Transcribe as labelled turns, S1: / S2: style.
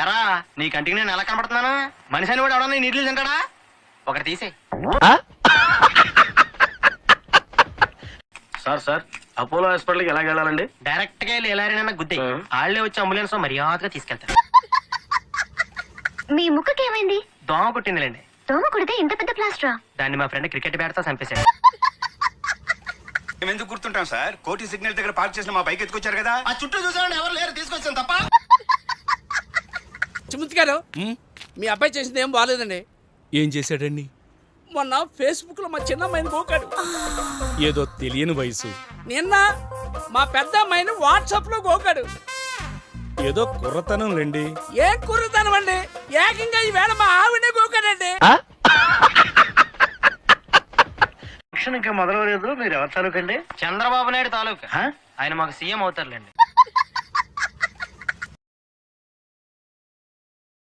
S1: ఎరా నీ కంటికి నేను ఎలా కనబడుతున్నాను? మనిషి అని కూడా ఎవడన్నా నీళ్ళు తింటాడా? ఒకటి తీసే.
S2: సార్ అపోలో హాస్పిటల్కి ఎలా వెళ్ళాలండి?
S1: డైరెక్ట్ గా వెళ్ళారని గుద్దే వాళ్ళే వచ్చి అంబులెన్స్ మర్యాదగా తీసుకెళ్తారు.
S3: మీ ముక్కుకి ఏమైంది?
S1: దోమ కుట్టిందిలేండి.
S3: దోమ కుడితే ఇంత పెద్ద ప్లాస్టరా?
S1: దాన్ని మా ఫ్రెండ్ క్రికెట్ బ్యాట్ తో చంపేశాడు.
S4: మేము ఎందుకు గుర్తుంటాం సార్? కోటి సిగ్నల్ దగ్గర పార్క్ చేసిన మా బైక్ ఎత్తుకొచ్చారు కదా.
S1: ఆ చుట్టూ చూసామని ఎవరు లేరు, తీసుకొచ్చాను తప్ప.
S5: చిముత్ గారు, మీ అబ్బాయి చేసింది ఏం బాగాలేదండి.
S6: ఏం చేశాడండి?
S5: మొన్న ఫేస్బుక్ లో మా చిన్న అమ్మాయిని గోకాడు.
S6: ఏదో తెలియని వయసు.
S5: నిన్న మా పెద్ద అమ్మాయిని వాట్సాప్ లో గోకాడు.
S6: ఏదో కుర్రతనం లేండి.
S5: ఏం కుర్రతనం అండి, ఏకంగా ఈ వేళ మా ఆవిడే గోకాడండి.
S2: ఫంక్షన్ ఇంకా మొదలవలేదు. మీరు ఎవరి తాలూకండి?
S1: చంద్రబాబు నాయుడు తాలూకా. ఆయన మాకు సీఎం అవుతారులేండి.